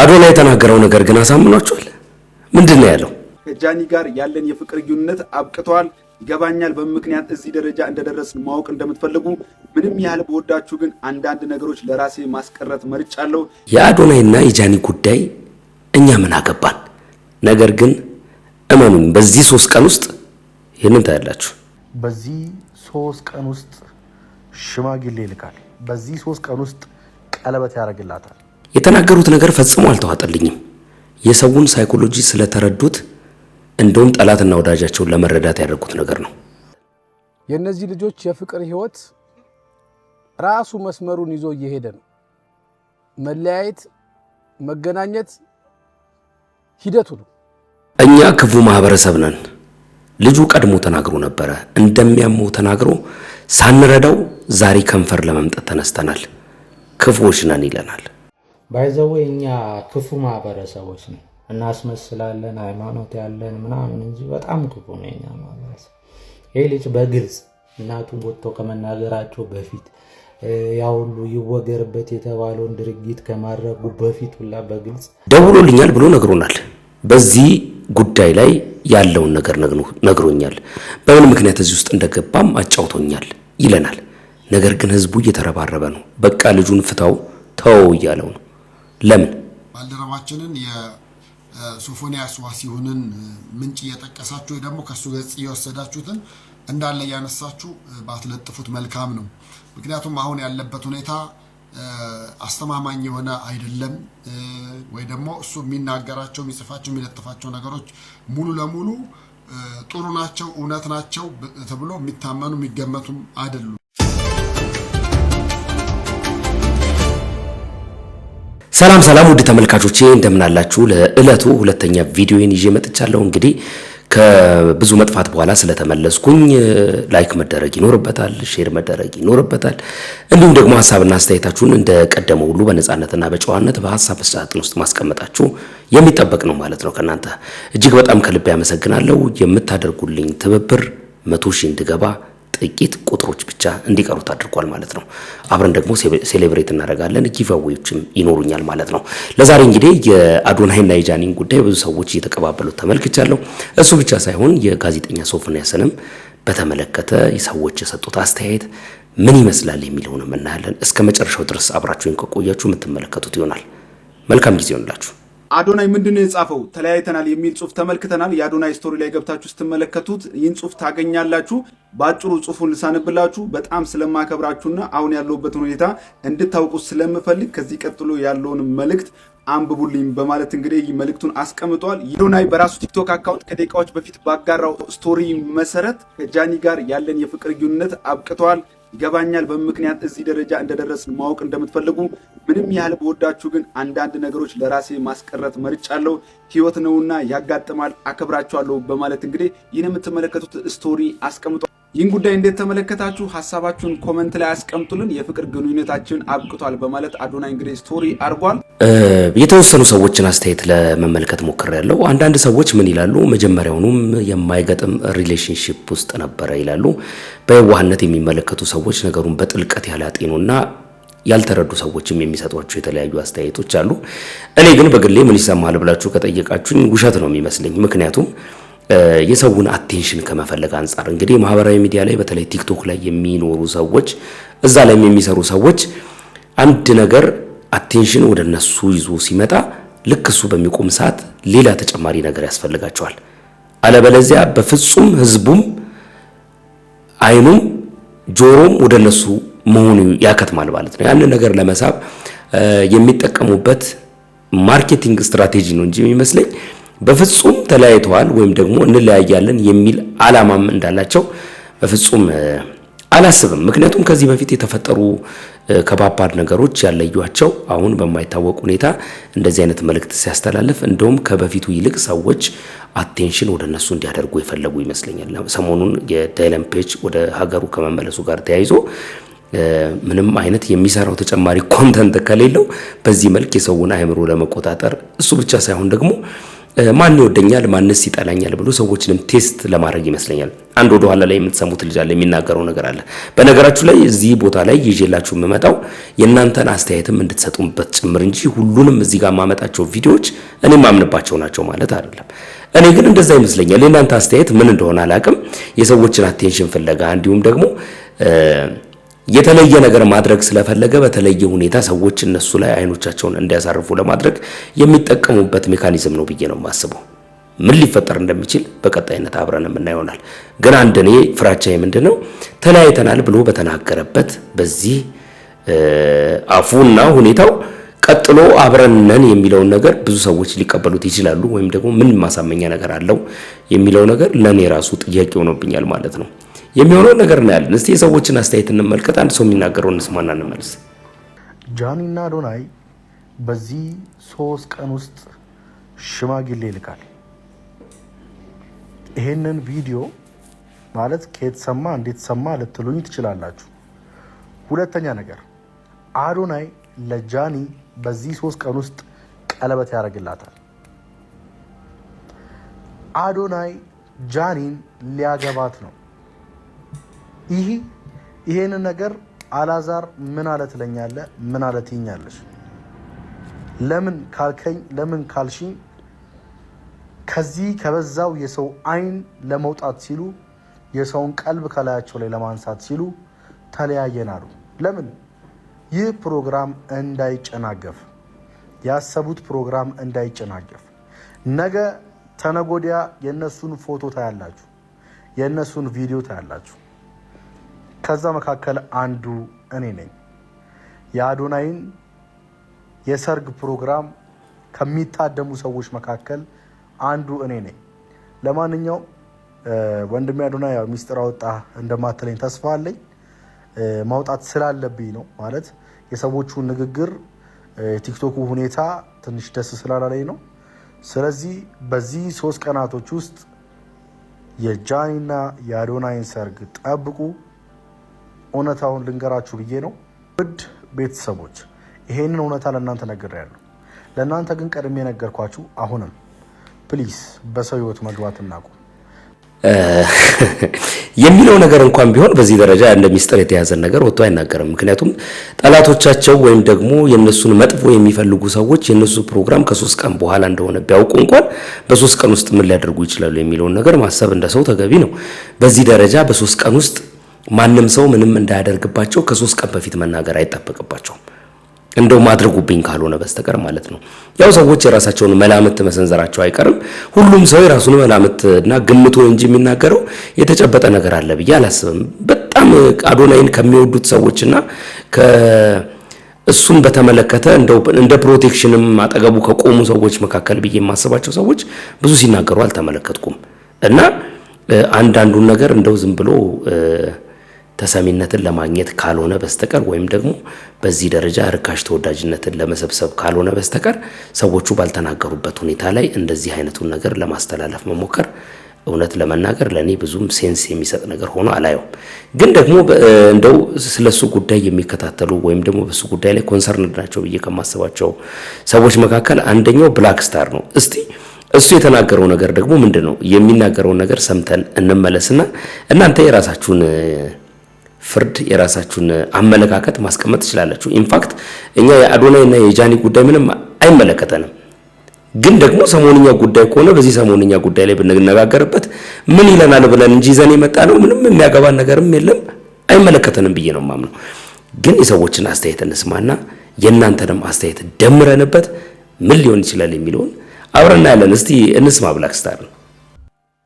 አዶናይ የተናገረው ነገር ግን አሳምኗቸዋል። ምንድነው ያለው? ከጃኒ ጋር ያለን የፍቅር ግንኙነት አብቅቷል። ይገባኛል በምክንያት እዚህ ደረጃ እንደደረስን ማወቅ እንደምትፈልጉ። ምንም ያህል በወዳችሁ ግን አንዳንድ ነገሮች ለራሴ ማስቀረት መርጫለሁ። የአዶናይና የጃኒ ጉዳይ እኛ ምን አገባን? ነገር ግን እመኑኝ በዚህ 3 ቀን ውስጥ ይሄንን ታያላችሁ። በዚህ 3 ቀን ውስጥ ሽማግሌ ይልካል። በዚህ 3 ቀን ውስጥ ቀለበት ያደርግላታል። የተናገሩት ነገር ፈጽሞ አልተዋጠልኝም። የሰውን ሳይኮሎጂ ስለተረዱት እንደውም ጠላትና ወዳጃቸውን ለመረዳት ያደረጉት ነገር ነው። የነዚህ ልጆች የፍቅር ህይወት ራሱ መስመሩን ይዞ እየሄደ ነው። መለያየት፣ መገናኘት ሂደቱ ነው። እኛ ክፉ ማህበረሰብ ነን። ልጁ ቀድሞ ተናግሮ ነበረ። እንደሚያመው ተናግሮ ሳንረዳው ዛሬ ከንፈር ለመምጠት ተነስተናል። ክፉዎች ነን ይለናል። ባይዘው እኛ ክፉ ማህበረሰቦች ነን። እናስመስላለን ሃይማኖት ያለን ምናምን እንጂ በጣም ክፉ ነው እኛ ማህበረሰብ። ይሄ ልጅ በግልጽ እናቱ ወጥቶ ከመናገራቸው በፊት ያው ሁሉ ይወገርበት የተባለውን ድርጊት ከማድረጉ በፊት ሁላ በግልጽ ደውሎልኛል ብሎ ነግሮናል። በዚህ ጉዳይ ላይ ያለውን ነገር ነግሮኛል። በምን ምክንያት እዚህ ውስጥ እንደገባም አጫውቶኛል ይለናል። ነገር ግን ህዝቡ እየተረባረበ ነው። በቃ ልጁን ፍታው ተው እያለው ነው። ለምን ባልደረባችንን የሶፎንያስ ዋሲሁንን ምንጭ እየጠቀሳችሁ ወይ ደግሞ ከሱ ገጽ እየወሰዳችሁትን እንዳለ ያነሳችሁ ባትለጥፉት መልካም ነው። ምክንያቱም አሁን ያለበት ሁኔታ አስተማማኝ የሆነ አይደለም። ወይ ደግሞ እሱ የሚናገራቸው የሚጽፋቸው የሚለጥፋቸው ነገሮች ሙሉ ለሙሉ ጥሩ ናቸው እውነት ናቸው ተብሎ የሚታመኑ የሚገመቱም አይደሉም። ሰላም ውድ ተመልካቾቼ እንደምን አላችሁ? ለዕለቱ ሁለተኛ ቪዲዮን ይዤ መጥቻለሁ። እንግዲህ ከብዙ መጥፋት በኋላ ስለተመለስኩኝ ላይክ መደረግ ይኖርበታል፣ ሼር መደረግ ይኖርበታል። እንዲሁም ደግሞ ሐሳብና አስተያየታችሁን እንደቀደመው ሁሉ በነጻነትና በጨዋነት በሐሳብ ሳጥን ውስጥ ማስቀመጣችሁ የሚጠበቅ ነው ማለት ነው ከናንተ። እጅግ በጣም ከልብ ያመሰግናለሁ። የምታደርጉልኝ ትብብር 100,000 እንድገባ ጥቂት ቁጥሮች ብቻ እንዲቀሩት አድርጓል ማለት ነው። አብረን ደግሞ ሴሌብሬት እናደርጋለን። ጊቫዌዎችም ይኖሩኛል ማለት ነው። ለዛሬ እንግዲህ የአዶናይና የጃኒን ጉዳይ ብዙ ሰዎች እየተቀባበሉት ተመልክቻለሁ። እሱ ብቻ ሳይሆን የጋዜጠኛ ሶፎንያስንም በተመለከተ ሰዎች የሰጡት አስተያየት ምን ይመስላል የሚለውንም እናያለን። እስከ መጨረሻው ድረስ አብራችሁን ከቆያችሁ የምትመለከቱት ይሆናል። መልካም ጊዜ ይሁንላችሁ። አዶናይ ምንድነው የጻፈው? ተለያይተናል የሚል ጽሁፍ ተመልክተናል። የአዶናይ ስቶሪ ላይ ገብታችሁ ስትመለከቱት ይህን ጽሁፍ ታገኛላችሁ። በአጭሩ ጽሁፉን ልሳንብላችሁ። በጣም ስለማከብራችሁና አሁን ያለሁበትን ሁኔታ እንድታውቁ ስለምፈልግ ከዚህ ቀጥሎ ያለውን መልእክት አንብቡልኝ በማለት እንግዲህ መልእክቱን አስቀምጧል። አዶናይ በራሱ ቲክቶክ አካውንት ከደቂቃዎች በፊት ባጋራው ስቶሪ መሰረት ከጃኒ ጋር ያለን የፍቅር ግንኙነት አብቅቷል። ይገባኛል በምክንያት እዚህ ደረጃ እንደደረስን ማወቅ እንደምትፈልጉ። ምንም ያህል በወዳችሁ ግን አንዳንድ ነገሮች ለራሴ ማስቀረት መርጫለሁ። ህይወት ነውና ያጋጥማል፣ አከብራችኋለሁ በማለት እንግዲህ ይህን የምትመለከቱት ስቶሪ አስቀምጧል። ይህን ጉዳይ እንዴት ተመለከታችሁ? ሐሳባችሁን ኮሜንት ላይ አስቀምጡልን። የፍቅር ግንኙነታችን አብቅቷል በማለት አዶናይ እንግዲህ ስቶሪ አድርጓል። የተወሰኑ ሰዎችን አስተያየት ለመመልከት ሞክሬያለሁ። አንዳንድ ሰዎች ምን ይላሉ? መጀመሪያውኑም የማይገጥም ሪሌሽንሺፕ ውስጥ ነበረ ይላሉ። በየዋህነት የሚመለከቱ ሰዎች ነገሩን በጥልቀት ያላጤኑና ያልተረዱ ሰዎችም የሚሰጧቸው የተለያዩ አስተያየቶች አሉ። እኔ ግን በግሌ ምን ይሰማል ብላችሁ ከጠየቃችሁኝ ውሸት ነው የሚመስለኝ። ምክንያቱም የሰውን አቴንሽን ከመፈለግ አንፃር እንግዲህ ማህበራዊ ሚዲያ ላይ በተለይ ቲክቶክ ላይ የሚኖሩ ሰዎች እዛ ላይ የሚሰሩ ሰዎች አንድ ነገር አቴንሽን ወደ እነሱ ይዞ ሲመጣ ልክ እሱ በሚቆም ሰዓት ሌላ ተጨማሪ ነገር ያስፈልጋቸዋል። አለበለዚያ በፍጹም ህዝቡም አይኑም ጆሮም ወደ እነሱ መሆኑ ያከትማል ማለት ነው። ያን ነገር ለመሳብ የሚጠቀሙበት ማርኬቲንግ ስትራቴጂ ነው እንጂ የሚመስለኝ በፍጹም ተለያይተዋል ወይም ደግሞ እንለያያለን የሚል አላማም እንዳላቸው በፍጹም አላስብም። ምክንያቱም ከዚህ በፊት የተፈጠሩ ከባባድ ነገሮች ያለዩዋቸው አሁን በማይታወቅ ሁኔታ እንደዚህ አይነት መልእክት ሲያስተላልፍ እንደውም ከበፊቱ ይልቅ ሰዎች አቴንሽን ወደ እነሱ እንዲያደርጉ የፈለጉ ይመስለኛል። ሰሞኑን የዳይለም ፔጅ ወደ ሀገሩ ከመመለሱ ጋር ተያይዞ ምንም አይነት የሚሰራው ተጨማሪ ኮንተንት ከሌለው በዚህ መልክ የሰውን አእምሮ ለመቆጣጠር እሱ ብቻ ሳይሆን ደግሞ ማን ይወደኛል ማንስ ይጠላኛል ብሎ ሰዎችንም ቴስት ለማድረግ ይመስለኛል። አንድ ወደ ኋላ ላይ የምትሰሙት ልጅ አለ የሚናገረው ነገር አለ። በነገራችሁ ላይ እዚህ ቦታ ላይ ይዤላችሁ የምመጣው የእናንተን አስተያየትም እንድትሰጡበት ጭምር እንጂ ሁሉንም እዚህ ጋር ማመጣቸው ቪዲዮዎች እኔ ማምንባቸው ናቸው ማለት አይደለም። እኔ ግን እንደዛ ይመስለኛል። የእናንተ አስተያየት ምን እንደሆነ አላቅም። የሰዎችን አቴንሽን ፍለጋ እንዲሁም ደግሞ የተለየ ነገር ማድረግ ስለፈለገ በተለየ ሁኔታ ሰዎች እነሱ ላይ አይኖቻቸውን እንዲያሳርፉ ለማድረግ የሚጠቀሙበት ሜካኒዝም ነው ብዬ ነው የማስበው። ምን ሊፈጠር እንደሚችል በቀጣይነት አብረን የምናየው። ግን አንድ እኔ ፍራቻዬ ምንድነው ተለያይተናል ብሎ በተናገረበት በዚህ አፉና ሁኔታው ቀጥሎ አብረን ነን የሚለው ነገር ብዙ ሰዎች ሊቀበሉት ይችላሉ ወይም ደግሞ ምን ማሳመኛ ነገር አለው የሚለው ነገር ለኔ ራሱ ጥያቄ ሆኖብኛል ማለት ነው። የሚሆነው ነገር ነው ያለን። እስቲ የሰዎችን አስተያየት እንመልከት። አንድ ሰው የሚናገረውን እንስማና እንመልስ። ጃኒና አዶናይ በዚህ 3 ቀን ውስጥ ሽማግሌ ይልካል። ይሄንን ቪዲዮ ማለት ከየት ሰማ እንዴት ሰማ ልትሉኝ ትችላላችሁ። ሁለተኛ ነገር አዶናይ ለጃኒ በዚህ 3 ቀን ውስጥ ቀለበት ያደርግላታል። አዶናይ ጃኒን ሊያገባት ነው። ይሄንን ነገር አላዛር ምን አለ ትለኛለህ? ምን አለ ትይኛለሽ? ለምን ካልከኝ ለምን ካልሽኝ ከዚህ ከበዛው የሰው አይን ለመውጣት ሲሉ የሰውን ቀልብ ከላያቸው ላይ ለማንሳት ሲሉ ተለያየን አሉ። ለምን? ይህ ፕሮግራም እንዳይጨናገፍ፣ ያሰቡት ፕሮግራም እንዳይጨናገፍ። ነገ ተነጎዲያ የነሱን ፎቶ ታያላችሁ፣ የነሱን ቪዲዮ ታያላችሁ። ከዛ መካከል አንዱ እኔ ነኝ። የአዶናይን የሰርግ ፕሮግራም ከሚታደሙ ሰዎች መካከል አንዱ እኔ ነኝ። ለማንኛውም ወንድሜ አዶናይ ያው ሚስጥር አወጣ እንደማትለኝ ተስፋ አለኝ። ማውጣት ስላለብኝ ነው ማለት የሰዎቹ ንግግር ቲክቶኩ ሁኔታ ትንሽ ደስ ስላላለኝ ነው። ስለዚህ በዚህ 3 ቀናቶች ውስጥ የጃኒና የአዶናይን ሰርግ ጠብቁ። እውነታውን ልንገራችሁ ብዬ ነው። ውድ ቤተሰቦች ይሄንን እውነታ ለእናንተ ነግሬያለሁ። ለእናንተ ግን ቀድሜ ነገርኳችሁ። አሁንም ፕሊስ በሰው ህይወት መግባት እናቁም። የሚለው ነገር እንኳን ቢሆን በዚህ ደረጃ እንደ ሚስጥር የተያዘን ነገር ወጥቶ አይናገርም። ምክንያቱም ጠላቶቻቸው ወይም ደግሞ የነሱን መጥፎ የሚፈልጉ ሰዎች የነሱ ፕሮግራም ከ3 ቀን በኋላ እንደሆነ ቢያውቁ እንኳን በ3 ቀን ውስጥ ምን ሊያደርጉ ይችላሉ የሚለውን ነገር ማሰብ እንደ ሰው ተገቢ ነው። በዚህ ደረጃ በ3 ቀን ውስጥ ማንም ሰው ምንም እንዳያደርግባቸው ከ3 ቀን በፊት መናገር አይጠበቅባቸውም። እንደው ማድረጉብኝ ካልሆነ በስተቀር ማለት ነው። ያው ሰዎች የራሳቸውን መላምት መሰንዘራቸው አይቀርም። ሁሉም ሰው የራሱን መላምትና ግምቱን እንጂ የሚናገረው የተጨበጠ ነገር አለ ብዬ አላስብም። በጣም አዶናይን ከሚወዱት ሰዎችና እሱን በተመለከተ እንደው እንደ ፕሮቴክሽንም አጠገቡ ከቆሙ ሰዎች መካከል ብዬ የማስባቸው ሰዎች ብዙ ሲናገሩ አልተመለከትኩም። እና አንዳንዱን ነገር እንደው ዝም ብሎ ተሰሚነትን ለማግኘት ካልሆነ በስተቀር ወይም ደግሞ በዚህ ደረጃ ርካሽ ተወዳጅነትን ለመሰብሰብ ካልሆነ በስተቀር ሰዎቹ ባልተናገሩበት ሁኔታ ላይ እንደዚህ አይነቱን ነገር ለማስተላለፍ መሞከር እውነት ለመናገር ለኔ ብዙም ሴንስ የሚሰጥ ነገር ሆኖ አላየውም። ግን ደግሞ እንደው ስለሱ ጉዳይ የሚከታተሉ ወይም ደግሞ በሱ ጉዳይ ላይ ኮንሰርን ናቸው ብዬ ከማስባቸው ሰዎች መካከል አንደኛው ብላክ ስታር ነው። እስቲ እሱ የተናገረው ነገር ደግሞ ምንድነው የሚናገረው ነገር ሰምተን እንመለስና እናንተ የራሳችሁን ፍርድ የራሳችሁን አመለካከት ማስቀመጥ ትችላላችሁ። ኢንፋክት እኛ የአዶናይና የጃኒ ጉዳይ ምንም አይመለከተንም። ግን ደግሞ ሰሞንኛ ጉዳይ ከሆነ በዚህ ሰሞንኛ ጉዳይ ላይ ብንነጋገርበት ምን ይለናል ብለን እንጂ ዘኔ መጣ ነው ምንም የሚያገባን ነገርም የለም አይመለከተንም ብዬ ነው ማምነው። ግን የሰዎችን አስተያየት እንስማና የእናንተንም አስተያየት ደምረንበት ምን ሊሆን ይችላል የሚለውን አብረና ያለን እስቲ እንስማ። ብላክ ስታር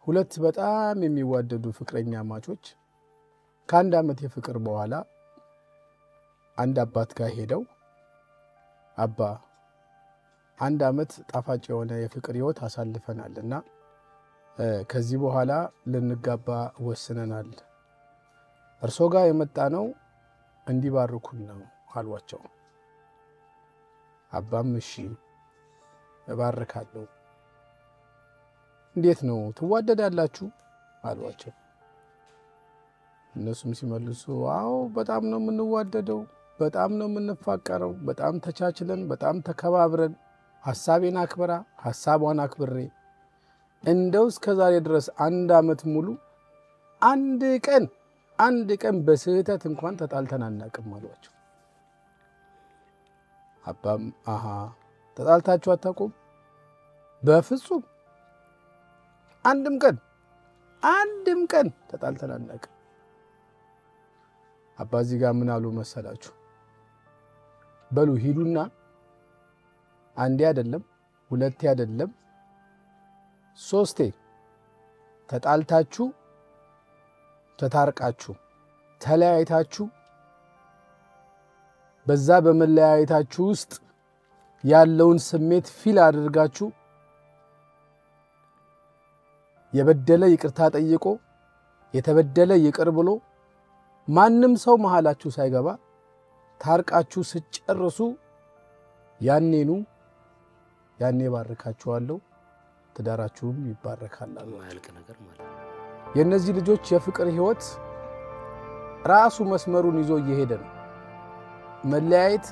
ሁለት በጣም የሚዋደዱ ፍቅረኛ ማቾች ከአንድ ዓመት የፍቅር በኋላ አንድ አባት ጋር ሄደው አባ 1 ዓመት ጣፋጭ የሆነ የፍቅር ህይወት አሳልፈናልና ከዚህ በኋላ ልንጋባ ወስነናል። እርሶ ጋር የመጣ ነው እንዲባርኩን ነው አሏቸው። አባም እሺ እባርካለሁ። እንዴት ነው ትዋደዳላችሁ አሏቸው። እነሱም ሲመልሱ አዎ በጣም ነው የምንዋደደው፣ በጣም ነው የምንፋቀረው፣ በጣም ተቻችለን፣ በጣም ተከባብረን ሐሳቤን አክብራ ሐሳቧን አክብሬ እንደው እስከዛሬ ድረስ 1 ዓመት ሙሉ አንድ ቀን በስህተት እንኳን ተጣልተን አናውቅም አሏቸው። አባም ተጣልታችሁ አታውቁም? በፍጹም አንድም ቀን ተጣልተን አናውቅም። አባ እዚህ ጋር ምን አሉ መሰላችሁ? በሉ ሂዱና አንዴ አይደለም 2 አይደለም 3 ተጣልታችሁ ተታርቃችሁ ተለያይታችሁ በዛ በመለያየታችሁ ውስጥ ያለውን ስሜት ፊል አድርጋችሁ የበደለ ይቅርታ ጠይቆ የተበደለ ይቅር ብሎ ማንም ሰው መሃላችሁ ሳይገባ ታርቃችሁ ስጨርሱ ያኔ ባርካችኋለሁ፣ ትዳራችሁም ይባረካል አሉ። የእነዚህ ልጆች የፍቅር ህይወት ራሱ መስመሩን ይዞ እየሄደ ነው። መለያየት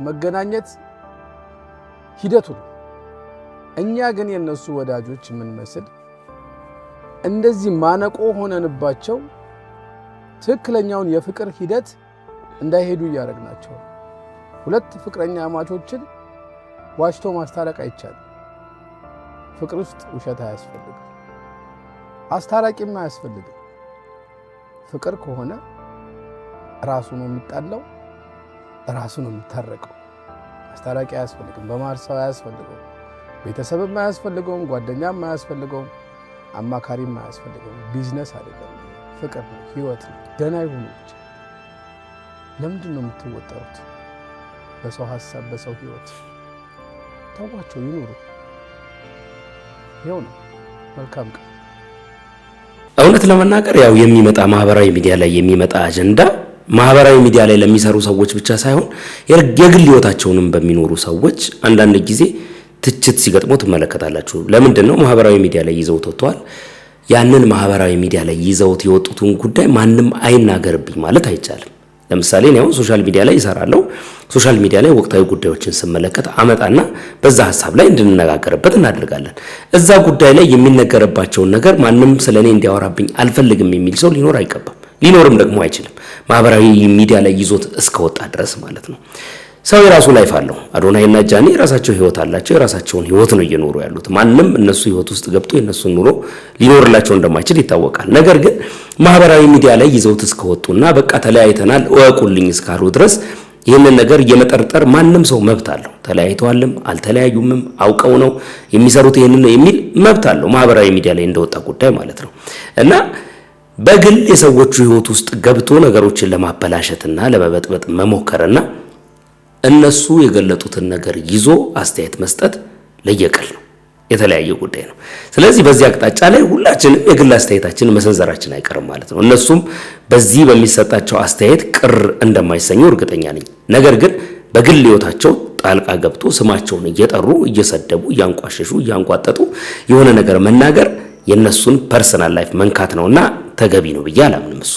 መገናኘት ሂደቱ ነው። እኛ ግን የነሱ ወዳጆች ምን መስል እንደዚህ ማነቆ ሆነንባቸው ትክክለኛውን የፍቅር ሂደት እንዳይሄዱ እያደረግናቸው። 2 ፍቅረኛ አማቾችን ዋሽቶ ማስታረቅ አይቻልም። ፍቅር ውስጥ ውሸት አያስፈልግም፣ አስታራቂም አያስፈልግም። ፍቅር ከሆነ ራሱ ነው የሚጣለው፣ ራሱ ነው የሚታረቀው። አስታራቂ አያስፈልግም፣ በመሃል ሰው አያስፈልገውም፣ ቤተሰብም አያስፈልገውም፣ ጓደኛም አያስፈልገውም፣ አማካሪም አያስፈልገውም። ቢዝነስ አይደለም፣ ፍቅር ነው፣ ህይወት ነው። ደህና ይሁኑ ብቻ። ለምንድን ነው የምትወጠሩት? በሰው ሀሳብ በሰው ህይወት ተዋቸው፣ ይኑሩ። ይኸው ነው። መልካም ቀን። እውነት ለመናገር ያው የሚመጣ ማህበራዊ ሚዲያ ላይ የሚመጣ አጀንዳ ማህበራዊ ሚዲያ ላይ ለሚሰሩ ሰዎች ብቻ ሳይሆን የግል ህይወታቸውንም በሚኖሩ ሰዎች አንዳንድ ጊዜ ትችት ሲገጥመው ትመለከታላችሁ። ለምንድን ነው ማህበራዊ ሚዲያ ላይ ይዘውት ወጥተዋል? ያንን ማህበራዊ ሚዲያ ላይ ይዘውት የወጡትን ጉዳይ ማንም አይናገርብኝ ማለት አይቻልም። ለምሳሌ እኔ አሁን ሶሻል ሚዲያ ላይ ይሰራለሁ። ሶሻል ሚዲያ ላይ ወቅታዊ ጉዳዮችን ስመለከት አመጣና በዛ ሐሳብ ላይ እንድንነጋገርበት እናደርጋለን። እዛ ጉዳይ ላይ የሚነገርባቸውን ነገር ማንም ስለኔ እንዲያወራብኝ አልፈልግም የሚል ሰው ሊኖር አይገባም፣ ሊኖርም ደግሞ አይችልም። ማህበራዊ ሚዲያ ላይ ይዞት እስከወጣ ድረስ ማለት ነው። ሰው የራሱ ላይፍ አለው። አዶናይና ጃኒ የራሳቸው ህይወት አላቸው። የራሳቸውን ህይወት ነው እየኖሩ ያሉት። ማንም እነሱ ህይወት ውስጥ ገብቶ የነሱን ኑሮ ሊኖርላቸው እንደማይችል ይታወቃል። ነገር ግን ማህበራዊ ሚዲያ ላይ ይዘውት እስከወጡና በቃ ተለያይተናል እወቁልኝ እስካሉ ድረስ ይህንን ነገር የመጠርጠር ማንም ሰው መብት አለው። ተለያይተዋልም አልተለያዩምም አውቀው ነው የሚሰሩት ይህንን ነው የሚል መብት አለው፣ ማህበራዊ ሚዲያ ላይ እንደወጣ ጉዳይ ማለት ነው። እና በግል የሰዎቹ ህይወት ውስጥ ገብቶ ነገሮችን ለማበላሸትና ለመበጥበጥ መሞከርና እነሱ የገለጡትን ነገር ይዞ አስተያየት መስጠት ለየቀል ነው፣ የተለያየ ጉዳይ ነው። ስለዚህ በዚህ አቅጣጫ ላይ ሁላችንም የግል አስተያየታችንን መሰንዘራችን አይቀርም ማለት ነው። እነሱም በዚህ በሚሰጣቸው አስተያየት ቅር እንደማይሰኙ እርግጠኛ ነኝ። ነገር ግን በግል ህይወታቸው ጣልቃ ገብቶ ስማቸውን እየጠሩ እየሰደቡ እያንቋሸሹ እያንቋጠጡ የሆነ ነገር መናገር የነሱን ፐርሰናል ላይፍ መንካት ነውና ተገቢ ነው ብዬ አላምንም እሱ።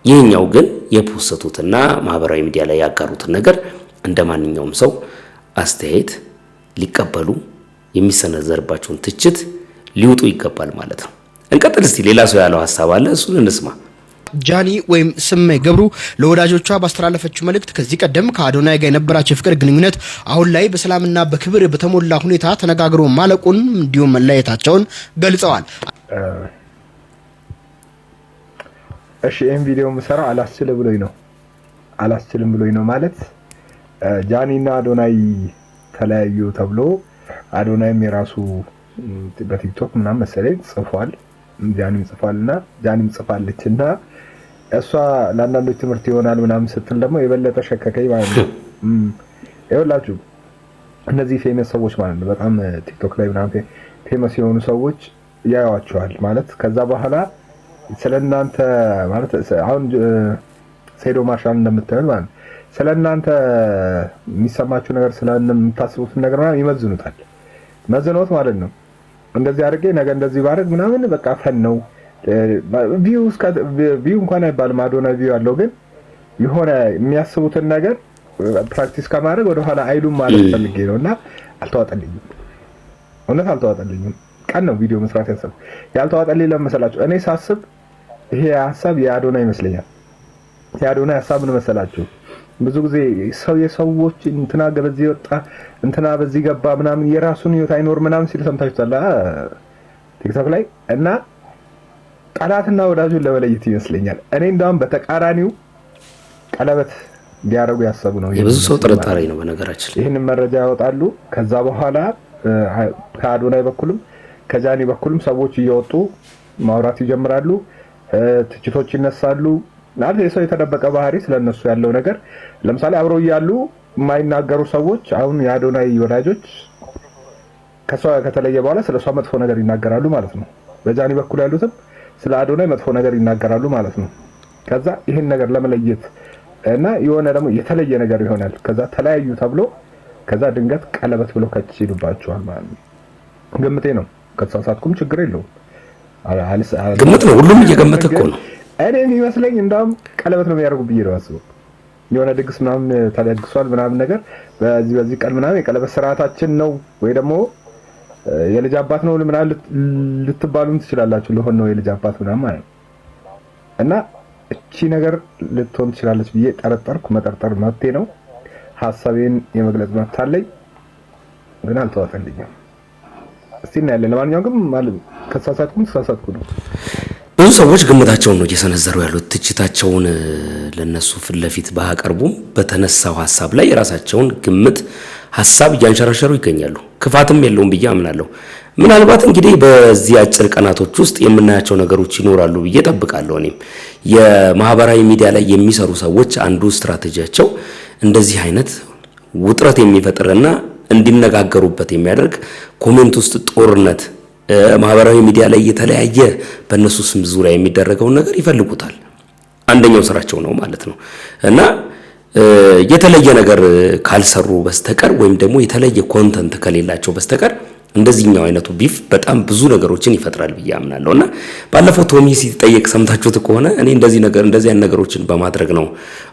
ይህኛው ግን የፖስተቱትና ማህበራዊ ሚዲያ ላይ ያጋሩትን ነገር እንደማንኛውም ሰው አስተያየት ሊቀበሉ የሚሰነዘርባቸውን ትችት ሊውጡ ይገባል ማለት ነው። እንቀጥል እስቲ። ሌላ ሰው ያለው ሐሳብ አለ፣ እሱን እንስማ። ጃኒ ወይም ስሜ ገብሩ ለወዳጆቿ ባስተላለፈችው መልእክት ከዚህ ቀደም ከአዶናይ ጋር የነበራቸው የፍቅር ግንኙነት አሁን ላይ በሰላምና በክብር በተሞላ ሁኔታ ተነጋግሮ ማለቁን እንዲሁም መለያየታቸውን ገልጸዋል። እሺ ይሄን ቪዲዮ የምሰራው አላስችልም ብሎኝ ነው ማለት ጃኒና አዶናይ ተለያዩ ተብሎ አዶናይም የራሱ በቲክቶክ ምናምን መሰለኝ ጽፏል፣ ጃኒም ጽፏልና ጃኒም ጽፋለችና እሷ ለአንዳንዶች ትምህርት ይሆናል ምናምን ስትል ደግሞ የበለጠ ሸከከኝ ማለት ነው። ይኸውላችሁ እነዚህ ፌመስ ሰዎች ማለት ነው በጣም ቲክቶክ ላይ ምናምን ፌመስ የሆኑ ሰዎች ያዩዋቸዋል ማለት ከዛ በኋላ ስለናንተ ማለት አሁን ሴዶ ማርሻል እንደምታዩት ማለት ስለናንተ የሚሰማችሁ ነገር ስለምታስቡት ነገር ምናምን ይመዝኑታል። መዝኖት ማለት ነው እንደዚህ አድርጌ ነገ እንደዚህ ባደርግ ምናምን በቃ ፈን ነው ቪው እንኳን አይባልም አዶናይ ቪው ያለው ግን የሆነ የሚያስቡትን ነገር ፕራክቲስ ከማድረግ ወደ ኋላ አይሉም ማለት ፈልጌ ነውና አልተዋጠልኝም። እውነት አልተዋጠልኝም። ቀን ነው ቪዲዮ መስራት ያሰብ ያልተዋጠልኝ ለመሰላችሁ እኔ ሳስብ ይሄ ሐሳብ የአዶናይ ይመስለኛል። የአዶናይ ሐሳብ ምን መሰላችሁ? ብዙ ጊዜ የሰዎች እንትና በዚህ ወጣ እንትና በዚህ ገባ ምናምን የራሱን ህይወት አይኖር ምናምን ሲል ሰምታችኋል ቲክቶክ ላይ እና ጠላትና ወዳጁን ለመለየት ይመስለኛል። እኔ እንደውም በተቃራኒው ቀለበት ሊያረጉ ያሰቡ ነው። የብዙ ሰው ጥርጣሬ ነው በነገራችን። ይሄንን መረጃ ያወጣሉ። ከዛ በኋላ ከአዶናይ በኩልም ከጃኒ በኩልም ሰዎች እየወጡ ማውራት ይጀምራሉ። ትችቶች ይነሳሉ። ማለት የሰው የተደበቀ ባህሪ ስለነሱ ያለው ነገር ለምሳሌ አብረው እያሉ የማይናገሩ ሰዎች አሁን የአዶናይ ወዳጆች ከሷ ከተለየ በኋላ ስለሷ መጥፎ ነገር ይናገራሉ ማለት ነው። በጃኒ በኩል ያሉትም ስለ አዶናይ መጥፎ ነገር ይናገራሉ ማለት ነው። ከዛ ይሄን ነገር ለመለየት እና የሆነ ደግሞ የተለየ ነገር ይሆናል። ከዛ ተለያዩ ተብሎ ከዛ ድንገት ቀለበት ብሎ ከች ይሉባቸዋል ማለት ነው። ግምቴ ነው። ከተሳሳትኩም ችግር የለውም። ግምት ነው። ሁሉም እየገመተ እኮ ነው። እኔ የሚመስለኝ እንደውም ቀለበት ነው የሚያደርጉ ብዬ ነው አስበው። የሆነ ድግስ ምናምን ተደግሷል ምናምን ነገር በዚህ ቀን ምናምን የቀለበት ስርዓታችን ነው ወይ ደግሞ የልጅ አባት ነው ምናምን ልትባሉም ትችላላችሁ። ለሆነ ነው የልጅ አባት ምናምን ማለት እና እቺ ነገር ልትሆን ትችላለች ብዬ ጠረጠርኩ። መጠርጠር መብቴ ነው። ሐሳቤን የመግለጽ መብት አለኝ። ግን አልተዋጠልኝም። እስቲ እናያለን። ለማንኛውም ግን ማለት ከተሳሳትኩ ነው። ብዙ ሰዎች ግምታቸውን ነው እየሰነዘሩ ያሉት። ትችታቸውን ለነሱ ፊት ለፊት ባያቀርቡም በተነሳው ሐሳብ ላይ የራሳቸውን ግምት ሐሳብ እያንሸራሸሩ ይገኛሉ። ክፋትም የለውም ብዬ አምናለሁ። ምናልባት እንግዲህ በዚህ አጭር ቀናቶች ውስጥ የምናያቸው ነገሮች ይኖራሉ ብዬ ጠብቃለሁ። እኔም የማህበራዊ ሚዲያ ላይ የሚሰሩ ሰዎች አንዱ ስትራቴጂያቸው እንደዚህ አይነት ውጥረት የሚፈጥርና እንዲነጋገሩበት የሚያደርግ ኮሜንት ውስጥ ጦርነት ማህበራዊ ሚዲያ ላይ የተለያየ በእነሱ ስም ዙሪያ የሚደረገውን ነገር ይፈልጉታል። አንደኛው ስራቸው ነው ማለት ነው እና የተለየ ነገር ካልሰሩ በስተቀር ወይም ደግሞ የተለየ ኮንተንት ከሌላቸው በስተቀር እንደዚህኛው አይነቱ ቢፍ በጣም ብዙ ነገሮችን ይፈጥራል ብዬ አምናለሁና ባለፈው ቶሚ ሲጠየቅ ሰምታችሁት ከሆነ እኔ እንደዚህ አይነት ነገሮችን በማድረግ ነው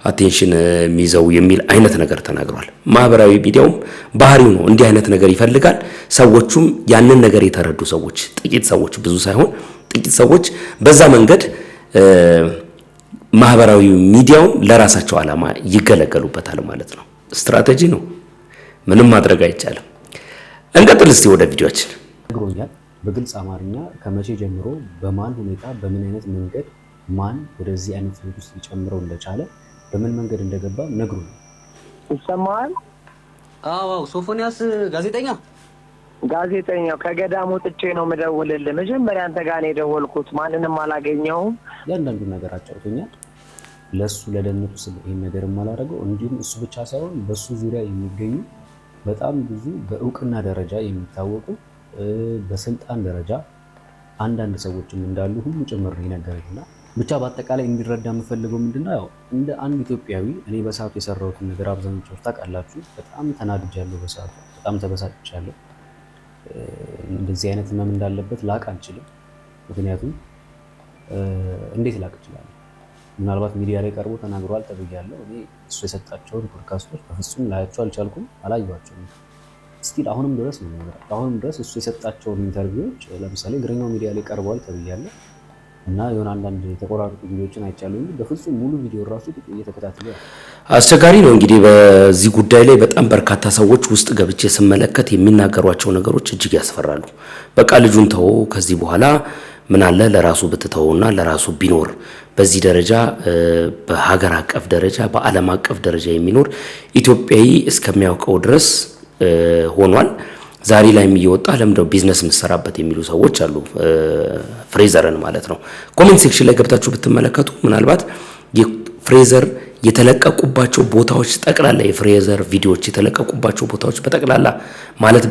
አቴንሽን የሚይዘው የሚል አይነት ነገር ተናግሯል። ማህበራዊ ሚዲያውም ባህሪው ነው እንዲህ አይነት ነገር ይፈልጋል። ሰዎቹም ያንን ነገር የተረዱ ሰዎች ጥቂት ሰዎች፣ ብዙ ሳይሆን ጥቂት ሰዎች በዛ መንገድ ማህበራዊ ሚዲያው ለራሳቸው ዓላማ ይገለገሉበታል ማለት ነው። ስትራቴጂ ነው። ምንም ማድረግ አይቻልም። እንቀጥል እስቲ ወደ ቪዲዮአችን። ነግሮኛል በግልጽ አማርኛ ከመቼ ጀምሮ በማን ሁኔታ በምን አይነት መንገድ ማን ወደዚህ አይነት ህይወት ውስጥ ሊጨምረው እንደቻለ በምን መንገድ እንደገባ ነግሮኛል። ይሰማል? አዎ ሶፎንያስ ጋዜጠኛው ከገዳሙ ወጥቼ ነው የምደውልልህ። መጀመሪያ አንተ ጋር ነው የደወልኩት። ማንንም አላገኘሁም። ያንዳንዱ ነገር አጫውቶኛል። ለሱ ለደህንነቱ ስለ ይሄን ነገር ማላረገው እንዲሁም እሱ ብቻ ሳይሆን በሱ ዙሪያ የሚገኙ በጣም ብዙ በእውቅና ደረጃ የሚታወቁ በስልጣን ደረጃ አንዳንድ ሰዎችም እንዳሉ ሁሉ ጭምር ይነገረኝና ብቻ በአጠቃላይ እንዲረዳ የምፈልገው ምንድነው ያው እንደ አንድ ኢትዮጵያዊ እኔ በሰዓቱ የሰራሁትን ነገር አብዛኞቻችሁ ታውቃላችሁ። በጣም ተናድጃለሁ። በሰዓቱ በጣም ተበሳጭቻለሁ። እንደዚህ አይነት ህመም እንዳለበት ላቅ አልችልም። ምክንያቱም እንዴት ላቅ እችላለሁ? ምናልባት ሚዲያ ላይ ቀርቦ ተናግሯል ተብያለሁ። እኔ እሱ የሰጣቸውን ፖድካስቶች በፍጹም ላያቸው አልቻልኩም፣ አላየኋቸውም። ስቲል አሁንም ድረስ ነው ነገር አሁንም ድረስ እሱ የሰጣቸውን ኢንተርቪዎች ለምሳሌ እግረኛው ሚዲያ ላይ ቀርቧል ተብያለሁ እና የሆነ አንዳንድ የተቆራረጡ ቪዲዮዎችን አይቻለሁ እንጂ በፍጹም ሙሉ ቪዲዮ ራሱ እየተከታተለ አስቸጋሪ ነው። እንግዲህ በዚህ ጉዳይ ላይ በጣም በርካታ ሰዎች ውስጥ ገብቼ ስመለከት የሚናገሯቸው ነገሮች እጅግ ያስፈራሉ። በቃ ልጁን ተው፣ ከዚህ በኋላ ምን አለ ለራሱ ብትተውና ለራሱ ቢኖር በዚህ ደረጃ በሀገር አቀፍ ደረጃ በዓለም አቀፍ ደረጃ የሚኖር ኢትዮጵያዊ እስከሚያውቀው ድረስ ሆኗል። ዛሬ ላይም እየወጣ ለምንድነው ቢዝነስ የምትሰራበት የሚሉ ሰዎች አሉ። ፍሬዘርን ማለት ነው። ኮሜንት ሴክሽን ላይ ገብታችሁ ብትመለከቱ ምናልባት የፍሬዘር የተለቀቁባቸው ቦታዎች ጠቅላላ የፍሬዘር ቪዲዮዎች የተለቀቁባቸው ቦታዎች በጠቅላላ ማለት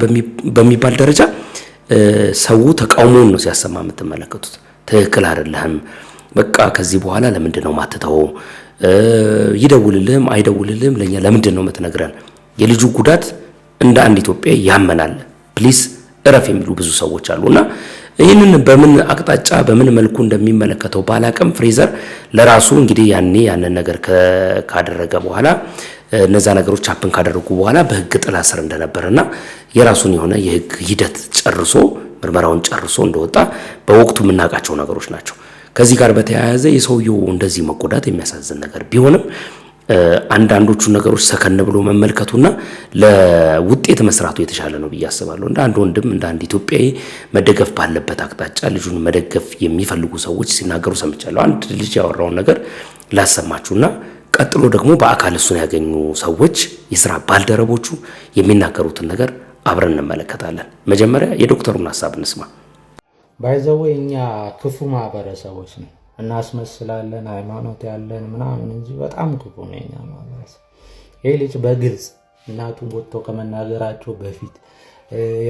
በሚባል ደረጃ ሰው ተቃውሞውን ነው ሲያሰማ የምትመለከቱት። ትክክል አይደለም፣ በቃ ከዚህ በኋላ ለምንድነው ማትተው? ይደውልልህም አይደውልልህም ለኛ ለምንድነው የምትነግረን? የልጁ ጉዳት እንደ አንድ ኢትዮጵያ ያመናል፣ ፕሊስ እረፍ የሚሉ ብዙ ሰዎች አሉና ይህንን በምን አቅጣጫ በምን መልኩ እንደሚመለከተው ባላቀም ፍሬዘር ለራሱ እንግዲህ ያንን ነገር ካደረገ በኋላ እነዛ ነገሮች አፕን ካደረጉ በኋላ በህግ ጥላ ስር እንደነበረና የራሱን የሆነ የህግ ሂደት ጨርሶ ምርመራውን ጨርሶ እንደወጣ በወቅቱ የምናውቃቸው ነገሮች ናቸው። ከዚህ ጋር በተያያዘ የሰውየው እንደዚህ መጎዳት የሚያሳዝን ነገር ቢሆንም አንዳንዶቹ ነገሮች ሰከን ብሎ መመልከቱና ለውጤት መስራቱ የተሻለ ነው ብዬ አስባለሁ። እንደ አንድ ወንድም እንደ አንድ ኢትዮጵያዊ መደገፍ ባለበት አቅጣጫ ልጁን መደገፍ የሚፈልጉ ሰዎች ሲናገሩ ሰምቻለሁ። አንድ ልጅ ያወራውን ነገር ላሰማችሁና ቀጥሎ ደግሞ በአካል እሱን ያገኙ ሰዎች የስራ ባልደረቦቹ የሚናገሩትን ነገር አብረን እንመለከታለን። መጀመሪያ የዶክተሩን ሐሳብ እንስማ። ባይዘው እኛ ክፉ ማህበረሰቦች ነው እናስመስላለን ሃይማኖት ያለን ምናምን እንጂ በጣም ክፉ ነው እኛ ማህበረሰብ። ይሄ ልጅ በግልጽ እናቱ ወጥቶ ከመናገራቸው በፊት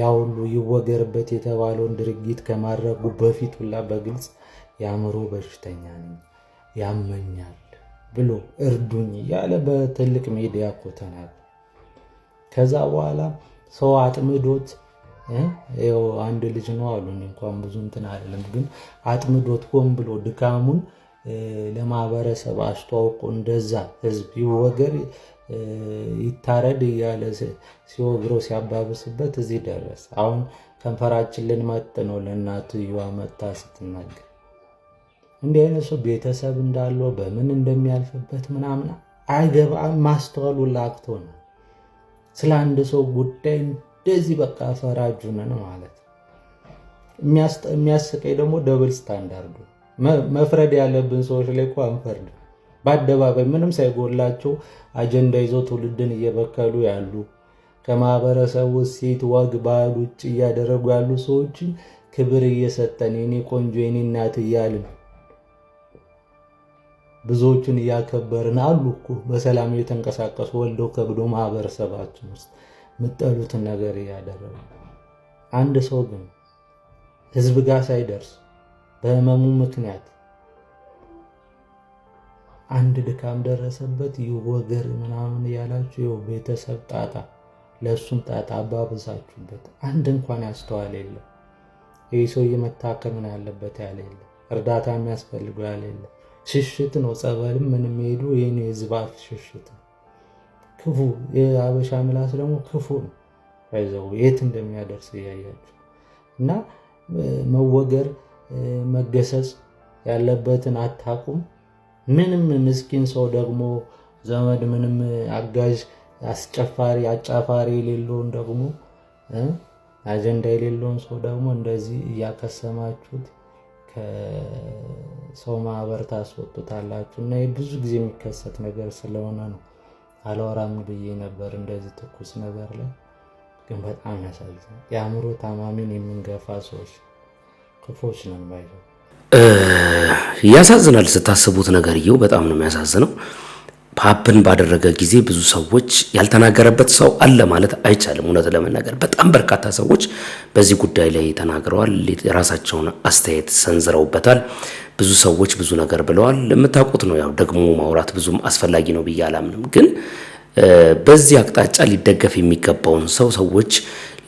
ያው ሁሉ ይወገርበት የተባለውን ድርጊት ከማድረጉ በፊት ሁላ በግልጽ የአእምሮ በሽተኛ ነኝ ያመኛል ብሎ እርዱኝ ያለ በትልቅ ሚዲያ እኮ ተናገረ። ከዛ በኋላ ሰው አጥምዶት ያው አንድ ልጅ ነው አሉ እንኳን ብዙ እንትን አይደለም፣ ግን አጥምዶት ሆን ብሎ ድካሙን ለማህበረሰብ አስተዋውቆ እንደዛ ህዝብ ይወገር ይታረድ እያለ ሲወግረው ሲያባብስበት እዚህ ደረስ። አሁን ከንፈራችን ልንመጥ ነው ለእናትየዋ መታ ስትናገር። እንዲህ አይነት ሰው ቤተሰብ እንዳለው በምን እንደሚያልፍበት ምናምን አይገባም። ማስተዋሉ ላክቶ ነው ስለ አንድ ሰው ጉዳይ እንደዚህ በቃ ፈራጁ ነን ማለት። የሚያስቀኝ ደግሞ ደብል ስታንዳርዱ መፍረድ ያለብን ሰዎች ላይ እኮ አንፈርድ። በአደባባይ ምንም ሳይጎላቸው አጀንዳ ይዘው ትውልድን እየበከሉ ያሉ ከማህበረሰቡ ሴት ወግ ባህል ውጭ እያደረጉ ያሉ ሰዎችን ክብር እየሰጠን የኔ ቆንጆ የኔ እናት እያልን ብዙዎችን እያከበርን አሉ እኮ በሰላም እየተንቀሳቀሱ ወልደው ከብዶ ማህበረሰባችን ውስጥ ምጠሉትን ነገር እያደረጉ። አንድ ሰው ግን ህዝብ ጋር ሳይደርስ በህመሙ ምክንያት አንድ ድካም ደረሰበት ይወገር ምናምን ያላችሁ ይኸው ቤተሰብ ጣጣ ለሱም ጣጣ አባብሳችሁበት። አንድ እንኳን ያስተዋል የለም። ይህ ሰው መታከም ነው ያለበት ያለ የለም። እርዳታ የሚያስፈልገው ያለ የለም። ሽሽት ነው ጸበልም ምንም ሄዱ ይሄን የህዝብ አፍ ሽሽት ነው። ክፉ የአበሻ ምላስ ደግሞ ክፉ ነው። አይዘው የት እንደሚያደርስ ያያችሁ እና መወገር መገሰጽ ያለበትን አታቁም። ምንም ምስኪን ሰው ደግሞ ዘመድ ምንም አጋዥ አስጨፋሪ አጫፋሪ የሌለውን ደግሞ አጀንዳ የሌለውን ሰው ደግሞ እንደዚህ እያከሰማችሁት ከሰው ማህበር ታስወጡታላችሁ። እና ብዙ ጊዜ የሚከሰት ነገር ስለሆነ ነው አልወራም ብዬ ነበር እንደዚህ ትኩስ ነገር ላይ። ግን በጣም ያሳዝናል። የአእምሮ ታማሚን የምንገፋ ሰዎች ክፎች ነን ባይዘው። ያሳዝናል ስታስቡት ነገርየው በጣም ነው የሚያሳዝነው። ፓፕን ባደረገ ጊዜ ብዙ ሰዎች ያልተናገረበት ሰው አለ ማለት አይቻልም። እውነት ለመናገር በጣም በርካታ ሰዎች በዚህ ጉዳይ ላይ ተናግረዋል፣ የራሳቸውን አስተያየት ሰንዝረውበታል። ብዙ ሰዎች ብዙ ነገር ብለዋል። የምታውቁት ነው። ያው ደግሞ ማውራት ብዙም አስፈላጊ ነው ብዬ አላምንም። ግን በዚህ አቅጣጫ ሊደገፍ የሚገባውን ሰው ሰዎች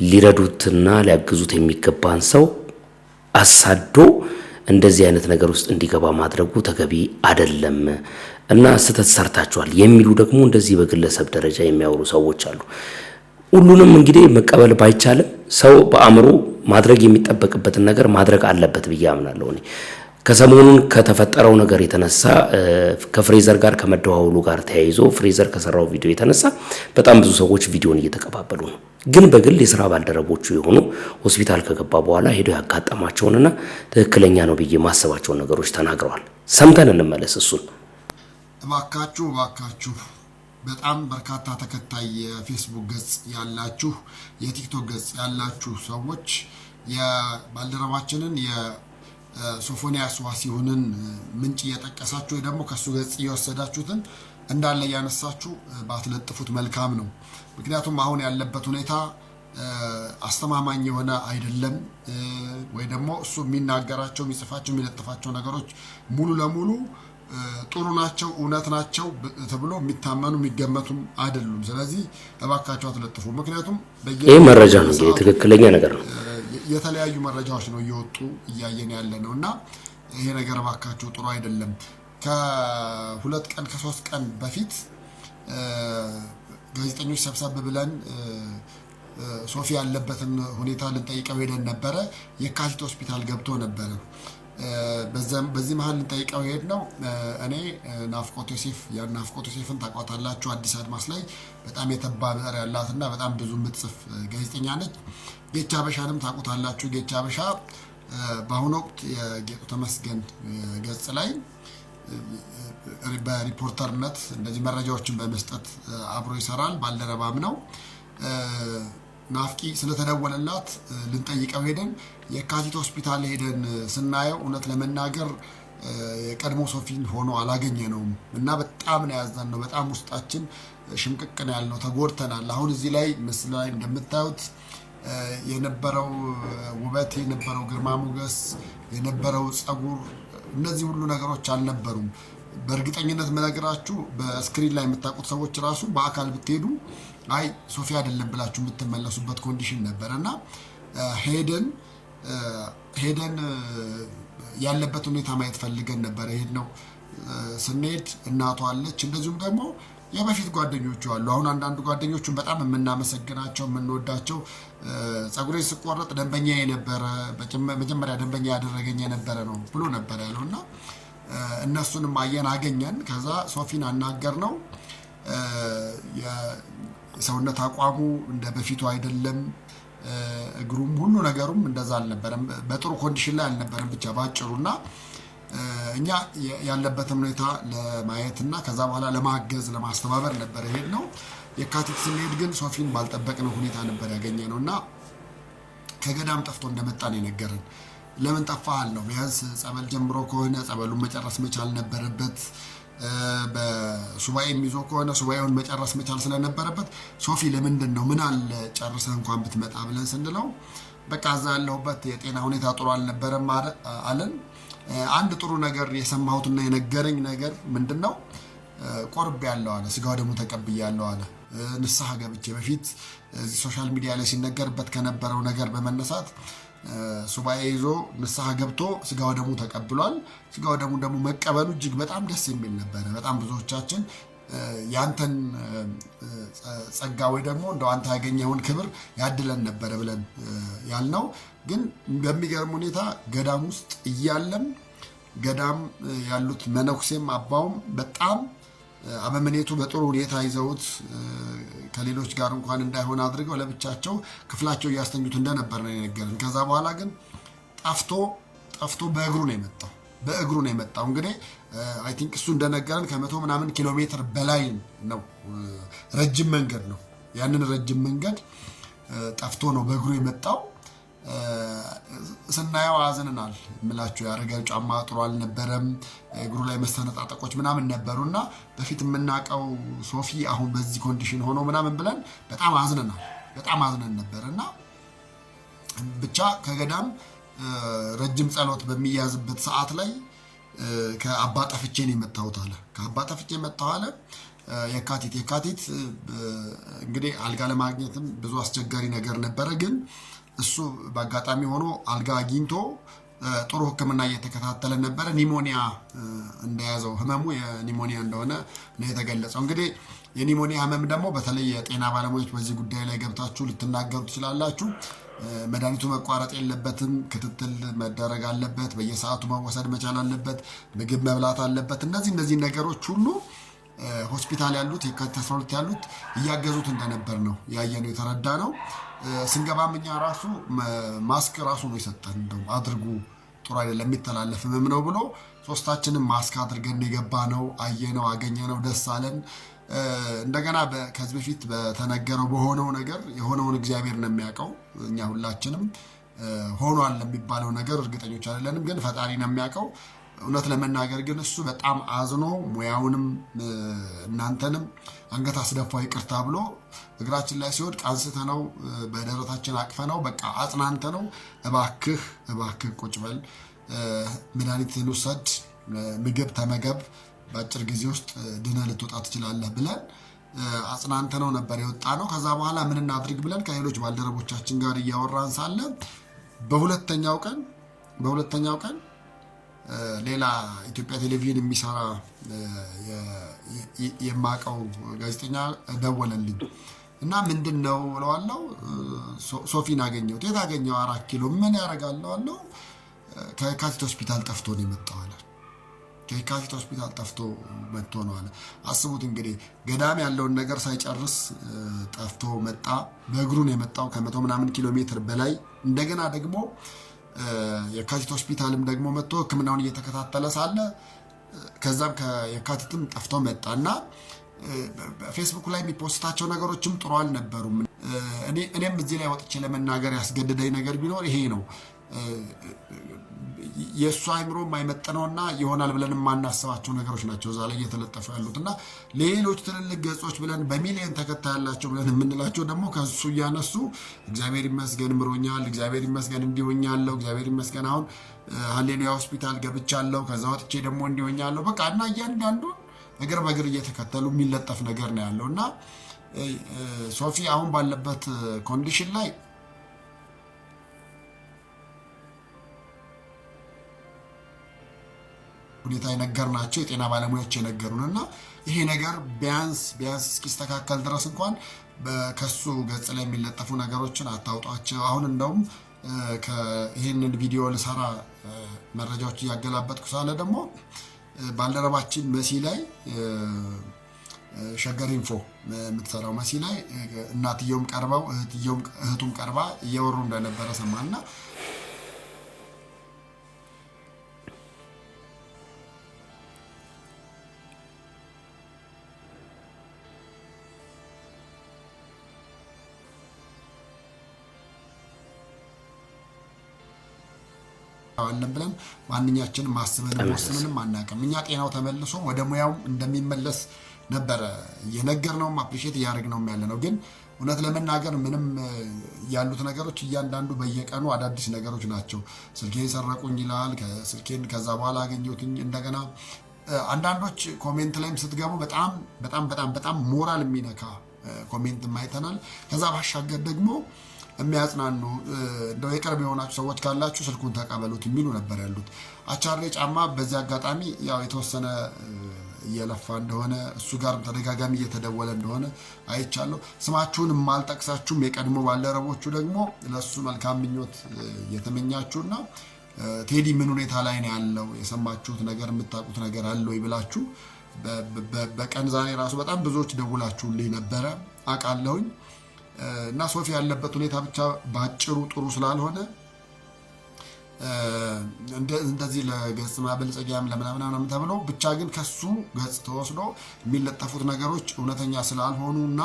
ሊረዱትና ሊያግዙት የሚገባን ሰው አሳዶ እንደዚህ አይነት ነገር ውስጥ እንዲገባ ማድረጉ ተገቢ አይደለም እና ስህተት ሰርታችኋል የሚሉ ደግሞ እንደዚህ በግለሰብ ደረጃ የሚያወሩ ሰዎች አሉ። ሁሉንም እንግዲህ መቀበል ባይቻልም ሰው በአእምሮ ማድረግ የሚጠበቅበትን ነገር ማድረግ አለበት ብዬ አምናለሁ። እኔ ከሰሞኑን ከተፈጠረው ነገር የተነሳ ከፍሬዘር ጋር ከመደዋወሉ ጋር ተያይዞ ፍሬዘር ከሰራው ቪዲዮ የተነሳ በጣም ብዙ ሰዎች ቪዲዮን እየተቀባበሉ ነው። ግን በግል የሥራ ባልደረቦቹ የሆኑ ሆስፒታል ከገባ በኋላ ሄደው ያጋጠማቸውንና ትክክለኛ ነው ብዬ ማሰባቸውን ነገሮች ተናግረዋል። ሰምተን እንመለስ። እሱን እባካችሁ በጣም በርካታ ተከታይ የፌስቡክ ገጽ ያላችሁ የቲክቶክ ገጽ ያላችሁ ሰዎች የባልደረባችንን የሶፎንያስ ዋሲሁንን ምንጭ እየጠቀሳችሁ ወይ ደግሞ ከሱ ገጽ እየወሰዳችሁትን እንዳለ ያነሳችሁ ባትለጥፉት መልካም ነው። ምክንያቱም አሁን ያለበት ሁኔታ አስተማማኝ የሆነ አይደለም። ወይ ደግሞ እሱ የሚናገራቸው የሚጽፋቸው የሚለጥፋቸው ነገሮች ሙሉ ለሙሉ ጥሩ ናቸው እውነት ናቸው ተብሎ የሚታመኑ የሚገመቱም አይደሉም። ስለዚህ እባካችሁ አትለጥፉ። ምክንያቱም ይሄ መረጃ ነው፣ ትክክለኛ ነገር ነው። የተለያዩ መረጃዎች ነው እየወጡ እያየን ያለ ነው እና ይሄ ነገር እባካችሁ ጥሩ አይደለም። ከ2 ቀን ከ3 ቀን በፊት ጋዜጠኞች ሰብሰብ ብለን ሶፊ ያለበትን ሁኔታ ልንጠይቀው ሄደን ነበረ። የካቲት ሆስፒታል ገብቶ ነበረ። በዚህ መሀል ልንጠይቀው ሄድ ነው። እኔ ናፍቆት ዮሴፍ ናፍቆት ዮሴፍን ታውቋታላችሁ። አዲስ አድማስ ላይ በጣም የተባ ብዕር ያላትና በጣም ብዙ የምትጽፍ ጋዜጠኛ ነች። ጌቻ በሻንም ታውቁታላችሁ። ጌቻ በሻ በአሁኑ ወቅት የጌጡ ተመስገን ገጽ ላይ በሪፖርተርነት እንደዚህ መረጃዎችን በመስጠት አብሮ ይሰራል። ባልደረባም ነው። ናፍቂ ስለተደወለላት ልንጠይቀው ሄደን የካቲት ሆስፒታል ሄደን ስናየው እውነት ለመናገር የቀድሞ ሶፊን ሆኖ አላገኘነውም እና በጣም ነው ያዘንነው። በጣም ውስጣችን ሽምቅቅ ነው ያልነው፣ ተጎድተናል። አሁን እዚህ ላይ ምስል ላይ እንደምታዩት የነበረው ውበት፣ የነበረው ግርማ ሞገስ፣ የነበረው ጸጉር፣ እነዚህ ሁሉ ነገሮች አልነበሩም። በእርግጠኝነት መነግራችሁ በስክሪን ላይ የምታውቁት ሰዎች ራሱ በአካል ብትሄዱ አይ ሶፊ አይደለም ብላችሁ የምትመለሱበት ኮንዲሽን ነበር እና ሄደን ያለበት ሁኔታ ማየት ፈልገን ነበር። ሄድነው ስንሄድ እናቷ አለች፣ እንደዚሁም ደግሞ የበፊት ጓደኞቹ አሉ። አሁን አንዳንድ ጓደኞቹን በጣም የምናመሰግናቸው የምንወዳቸው ጸጉሬን ስቆረጥ ደንበኛ የነበረ መጀመሪያ ደንበኛ ያደረገኝ የነበረ ነው ብሎ ነበር ያለው እና እነሱንም አየን አገኘን። ከዛ ሶፊን አናገር ነው። የሰውነት አቋሙ እንደ በፊቱ አይደለም። እግሩም ሁሉ ነገሩም እንደዛ አልነበረም። በጥሩ ኮንዲሽን ላይ አልነበረም ብቻ ባጭሩና እኛ ያለበትን ሁኔታ ለማየትና ከዛ በኋላ ለማገዝ ለማስተባበር ነበር የሄድነው። የካቲት ስንሄድ ግን ሶፊን ባልጠበቅነው ሁኔታ ነበር ያገኘነው እና ከገዳም ጠፍቶ እንደመጣ ነው የነገረን። ለምን ጠፋህ ነው። ቢያንስ ጸበል ጀምሮ ከሆነ ጸበሉን መጨረስ መቻል ነበረበት። በሱባኤ የሚዞ ከሆነ ሱባኤውን መጨረስ መቻል ስለነበረበት ሶፊ ለምንድን ነው ምን አለ ጨርሰህ እንኳን ብትመጣ ብለን ስንለው በቃ እዛ ያለሁበት የጤና ሁኔታ ጥሩ አልነበረም አለን። አንድ ጥሩ ነገር የሰማሁትና የነገረኝ ነገር ምንድነው? ቆርብ ያለው አለ፣ ስጋው ደግሞ ተቀብያለሁ አለ። ንስሐ ገብቼ በፊት ሶሻል ሚዲያ ላይ ሲነገርበት ከነበረው ነገር በመነሳት ሱባኤ ይዞ ንስሐ ገብቶ ስጋው ደግሞ ተቀብሏል። ስጋው ደግሞ መቀበሉ እጅግ በጣም ደስ የሚል ነበረ። በጣም ብዙዎቻችን ያንተን ጸጋ ወይ ደግሞ እንደው አንተ ያገኘውን ክብር ያድለን ነበረ ብለን ያልነው፣ ግን በሚገርም ሁኔታ ገዳም ውስጥ እያለም ገዳም ያሉት መነኩሴም አባውም በጣም አበምኔቱ በጥሩ ሁኔታ ይዘውት ከሌሎች ጋር እንኳን እንዳይሆን አድርገው ለብቻቸው ክፍላቸው እያስተኙት እንደነበር ነው የነገረን። ከዛ በኋላ ግን ጠፍቶ በእግሩ ነው የመጣው። እንግዲህ አይ ቲንክ እሱ እንደነገረን ከ100 ምናምን ኪሎ ሜትር በላይ ነው፣ ረጅም መንገድ ነው። ያንን ረጅም መንገድ ጠፍቶ ነው በእግሩ የመጣው። ስናየው አዝነናል። ምላችሁ ያረጋው ጫማ ጥሩ አልነበረም፣ እግሩ ላይ መሰነጣጠቆች ምናምን ነበሩና በፊት የምናውቀው ሶፊ አሁን በዚህ ኮንዲሽን ሆኖ ምናምን ብለን በጣም አዝነን ነበርና ብቻ ከገዳም ረጅም ጸሎት በሚያዝበት ሰዓት ላይ ከአባ ጠፍቼ ነው የመጣሁት አለ። ከአባ ጠፍቼ መጣሁ አለ። የካቲት እንግዲህ አልጋ ለማግኘትም ብዙ አስቸጋሪ ነገር ነበረ። ግን እሱ በአጋጣሚ ሆኖ አልጋ አግኝቶ ጥሩ ሕክምና እየተከታተለ ነበረ። ኒሞኒያ እንደያዘው ህመሙ የኒሞኒያ እንደሆነ ነው የተገለጸው። እንግዲህ የኒሞኒያ ህመም ደግሞ በተለይ የጤና ባለሙያዎች በዚህ ጉዳይ ላይ ገብታችሁ ልትናገሩ ትችላላችሁ። መድኃኒቱ መቋረጥ የለበትም፣ ክትትል መደረግ አለበት፣ በየሰዓቱ መወሰድ መቻል አለበት፣ ምግብ መብላት አለበት። እነዚህ ነገሮች ሁሉ ሆስፒታል ያሉት የካቲት 12 ያሉት እያገዙት እንደነበር ነው ያየነው የተረዳ ነው። ስንገባም እኛ ራሱ ማስክ ራሱ ነው የሰጠን። እንደው አድርጉ ጥሩ አይደለም የሚተላለፍ ህመም ነው ብሎ ሶስታችንም ማስክ አድርገን የገባ ነው። አየነው፣ አገኘነው፣ ደስ አለን። እንደገና ከዚህ በፊት በተነገረው በሆነው ነገር የሆነውን እግዚአብሔር ነው የሚያውቀው። እኛ ሁላችንም ሆኗል ለሚባለው ነገር እርግጠኞች አይደለንም፣ ግን ፈጣሪ ነው የሚያውቀው። እውነት ለመናገር ግን እሱ በጣም አዝኖ ሙያውንም እናንተንም አንገት አስደፋ ይቅርታ ብሎ እግራችን ላይ ሲወድቅ አንስተነው በደረታችን አቅፈነው በቃ አጽናንተነው እባክህ ቁጭ በል፣ መድኃኒትህን ውሰድ፣ ምግብ ተመገብ፣ በአጭር ጊዜ ውስጥ ድነህ ልትወጣ ትችላለህ ብለን አጽናንተነው ነበር የወጣ ነው። ከዛ በኋላ ምን እናድርግ ብለን ከሌሎች ባልደረቦቻችን ጋር እያወራን ሳለ በሁለተኛው ቀን ሌላ ኢትዮጵያ ቴሌቪዥን የሚሰራ የማቀው ጋዜጠኛ ደወለልኝ። እና ምንድነው እለዋለሁ። ሶፊን አገኘሁት። የት አገኘው? 4 ኪሎ። ምን ያደርጋለሁ አለው። ከየካቲት ሆስፒታል ጠፍቶ ነው የመጣው አለ። ከየካቲት ሆስፒታል ጠፍቶ መጥቶ ነው አለ። አስቡት እንግዲህ ገዳም ያለውን ነገር ሳይጨርስ ጠፍቶ መጣ። በእግሩ ነው የመጣው ከ100 ምናምን ኪሎ ሜትር በላይ። እንደገና ደግሞ የካቲት ሆስፒታልም ደግሞ መጥቶ ሕክምናውን እየተከታተለ ሳለ ከዛም ከየካቲትም ጠፍቶ መጣና ፌስቡክ ላይ የሚፖስታቸው ነገሮችም ጥሩ አልነበሩም። እኔም እዚህ ላይ ወጥቼ ለመናገር ያስገደደኝ ነገር ቢኖር ይሄ ነው። የእሱ አይምሮ የማይመጥነውና ይሆናል ብለን የማናስባቸው ነገሮች ናቸው እዛ ላይ እየተለጠፉ ያሉትና ሌሎች ትልልቅ ገጾች ብለን በሚሊዮን ተከታይ ያላቸው ብለን የምንላቸው ደግሞ ከሱ እያነሱ እግዚአብሔር ይመስገን ምሮኛል፣ እግዚአብሔር ይመስገን እንዲሆኛለሁ፣ እግዚአብሔር ይመስገን አሁን ሃሌሉያ ሆስፒታል ገብቻለሁ፣ ከዛ ወጥቼ ደግሞ እንዲሆኛለሁ በቃ እና እያንዳንዱ እግር በእግር እየተከተሉ የሚለጠፍ ነገር ነው ያለው እና ሶፊ አሁን ባለበት ኮንዲሽን ላይ ሁኔታ የነገርናቸው የጤና ባለሙያዎች የነገሩንና ይሄ ነገር ቢያንስ እስኪስተካከል ድረስ እንኳን ከሱ ገጽ ላይ የሚለጠፉ ነገሮችን አታውጧቸው። አሁን እንደውም ይህንን ቪዲዮ ልሰራ መረጃዎች እያገላበጥኩ ሳለ ደግሞ ባልደረባችን መሲ ላይ ሸገር ኢንፎ የምትሰራው መሲ ላይ እናትየውም ቀርበው እህቱም ቀርባ እየወሩ እንደነበረ ሰማና አለን ብለን ማንኛችንም ማስበንም ወስነንም አናውቅም። እኛ ጤናው ተመልሶ ወደ ሙያው እንደሚመለስ ነበረ የነገርነው አፕሪሺየት ያደረግነው ያለነው። ግን እውነት ለመናገር ምንም ያሉት ነገሮች እያንዳንዱ በየቀኑ አዳዲስ ነገሮች ናቸው። ስልኬን ሰረቁኝ ይላል። ስልኬን ከዛ በኋላ አገኘሁትኝ። እንደገና አንዳንዶች ኮሜንት ላይም ስትገቡ በጣም በጣም በጣም በጣም ሞራል የሚነካ ኮሜንት ማይተናል። ከዛ ባሻገር ደግሞ የሚያጽናኑ እንደው የቅርብ የሆናችሁ ሰዎች ካላችሁ ስልኩን ተቀበሉት የሚሉ ነበር ያሉት። አቻሬ ጫማ በዚህ አጋጣሚ ያው የተወሰነ እየለፋ እንደሆነ እሱ ጋርም ተደጋጋሚ እየተደወለ እንደሆነ አይቻለሁ። ስማችሁን ማልጠቅሳችሁም የቀድሞ ባልደረቦቹ ደግሞ ለሱ መልካም ምኞት እየተመኛችሁና ቴዲ ምን ሁኔታ ላይ ነው ያለው የሰማችሁት ነገር የምታውቁት ነገር አለ ወይ ብላችሁ በቀን ዛሬ ራሱ በጣም ብዙዎች ደውላችሁልኝ ነበረ አውቃለሁኝ። እና ሶፊ ያለበት ሁኔታ ብቻ ባጭሩ ጥሩ ስላልሆነ እንደዚህ ለገጽ ማበልጸጊያም ለምናምን ተብሎ ብቻ ግን ከሱ ገጽ ተወስዶ የሚለጠፉት ነገሮች እውነተኛ ስላልሆኑና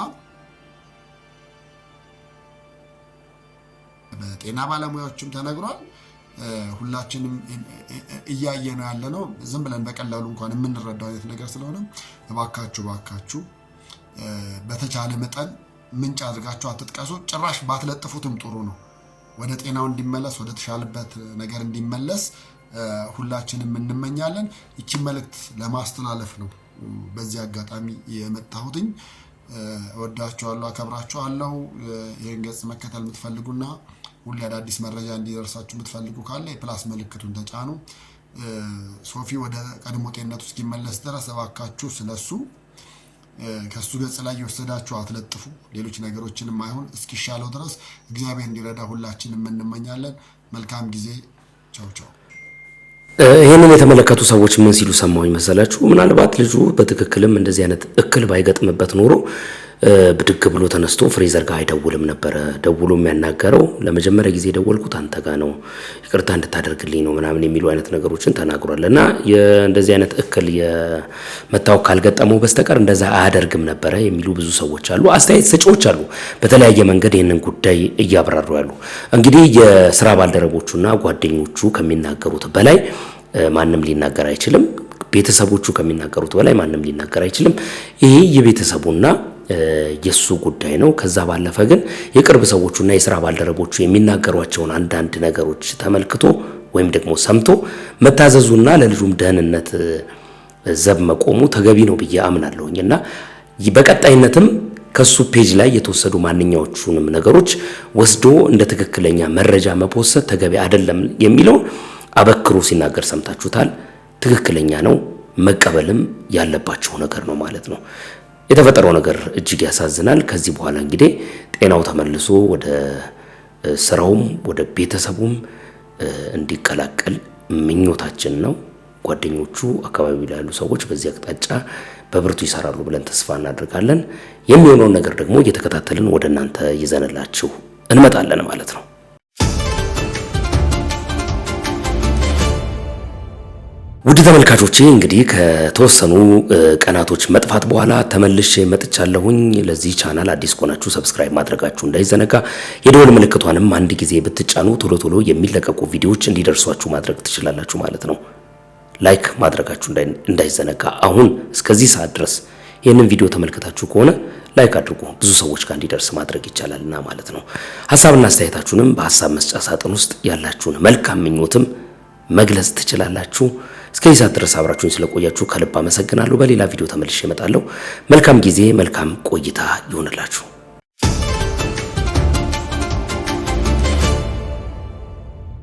በጤና ባለሙያዎችም ተነግሯል። ሁላችንም እያየ ነው ያለ ነው። ዝም ብለን በቀላሉ እንኳን የምንረዳው አይነት ነገር ስለሆነ እባካችሁ በተቻለ መጠን ምንጭ አድርጋችሁ አትጥቀሱ። ጭራሽ ባትለጥፉትም ጥሩ ነው። ወደ ጤናው እንዲመለስ ወደ ተሻለበት ነገር እንዲመለስ ሁላችንም እንመኛለን። ይቺ መልእክት ለማስተላለፍ ነው በዚህ አጋጣሚ የመጣሁትኝ። እወዳችኋለሁ፣ አከብራችኋለሁ። ይህን ገጽ መከተል የምትፈልጉና ሁሌ አዳዲስ መረጃ እንዲደርሳችሁ የምትፈልጉ ካለ የፕላስ ምልክቱን ተጫኑ። ሶፊ ወደ ቀድሞ ጤንነቱ እስኪመለስ ድረስ እባካችሁ ስለሱ ከሱ ገጽ ላይ የወሰዳችሁ አትለጥፉ። ሌሎች ነገሮችንም አይሆን እስኪሻለው ድረስ እግዚአብሔር እንዲረዳ ሁላችንም እንመኛለን። መልካም ጊዜ። ቻው ቻው። ይህንን የተመለከቱ ሰዎች ምን ሲሉ ሰማሁኝ መሰላችሁ? ምናልባት ልጁ በትክክልም እንደዚህ አይነት እክል ባይገጥምበት ኖሮ ብድግ ብሎ ተነስቶ ፍሬዘር ጋር አይደውልም ነበረ። ደውሎ የሚያናገረው ለመጀመሪያ ጊዜ ደወልኩት አንተ ጋር ነው፣ ይቅርታ እንድታደርግልኝ ነው ምናምን የሚሉ አይነት ነገሮችን ተናግሯል። እና እንደዚህ አይነት እክል የመታወቅ ካልገጠመው በስተቀር እንደዛ አያደርግም ነበረ የሚሉ ብዙ ሰዎች አሉ፣ አስተያየት ሰጪዎች አሉ፣ በተለያየ መንገድ ይህንን ጉዳይ እያብራሩ ያሉ። እንግዲህ የስራ ባልደረቦቹና ጓደኞቹ ከሚናገሩት በላይ ማንም ሊናገር አይችልም። ቤተሰቦቹ ከሚናገሩት በላይ ማንም ሊናገር አይችልም። ይሄ የቤተሰቡና የሱ ጉዳይ ነው። ከዛ ባለፈ ግን የቅርብ ሰዎቹና የስራ ባልደረቦቹ የሚናገሯቸውን አንዳንድ ነገሮች ተመልክቶ ወይም ደግሞ ሰምቶ መታዘዙና ለልጁም ደህንነት ዘብ መቆሙ ተገቢ ነው ብዬ አምናለሁኝ እና በቀጣይነትም ከሱ ፔጅ ላይ የተወሰዱ ማንኛዎቹንም ነገሮች ወስዶ እንደ ትክክለኛ መረጃ መፖሰት ተገቢ አይደለም የሚለው አበክሮ ሲናገር ሰምታችሁታል። ትክክለኛ ነው፣ መቀበልም ያለባቸው ነገር ነው ማለት ነው። የተፈጠረው ነገር እጅግ ያሳዝናል። ከዚህ በኋላ እንግዲህ ጤናው ተመልሶ ወደ ስራውም ወደ ቤተሰቡም እንዲቀላቀል ምኞታችን ነው። ጓደኞቹ አካባቢ ላይ ያሉ ሰዎች በዚህ አቅጣጫ በብርቱ ይሰራሉ ብለን ተስፋ እናደርጋለን። የሚሆነውን ነገር ደግሞ እየተከታተልን ወደ እናንተ ይዘንላችሁ እንመጣለን ማለት ነው። ውድ ተመልካቾቼ እንግዲህ ከተወሰኑ ቀናቶች መጥፋት በኋላ ተመልሼ መጥቻለሁኝ። ለዚህ ቻናል አዲስ ከሆናችሁ ሰብስክራይብ ማድረጋችሁ እንዳይዘነጋ፣ የደወል ምልክቷንም አንድ ጊዜ ብትጫኑ ቶሎ ቶሎ የሚለቀቁ ቪዲዮዎች እንዲደርሷችሁ ማድረግ ትችላላችሁ ማለት ነው። ላይክ ማድረጋችሁ እንዳይዘነጋ። አሁን እስከዚህ ሰዓት ድረስ ይህንን ቪዲዮ ተመልክታችሁ ከሆነ ላይክ አድርጉ፣ ብዙ ሰዎች ጋር እንዲደርስ ማድረግ ይቻላልና ማለት ነው። ሐሳብና አስተያየታችሁንም በሐሳብ መስጫ ሳጥን ውስጥ ያላችሁን መልካም ምኞትም መግለጽ ትችላላችሁ። እስከዚህ ሰዓት ድረስ አብራችሁኝ ስለቆያችሁ ከልብ አመሰግናለሁ። በሌላ ቪዲዮ ተመልሼ እመጣለሁ። መልካም ጊዜ፣ መልካም ቆይታ ይሁንላችሁ።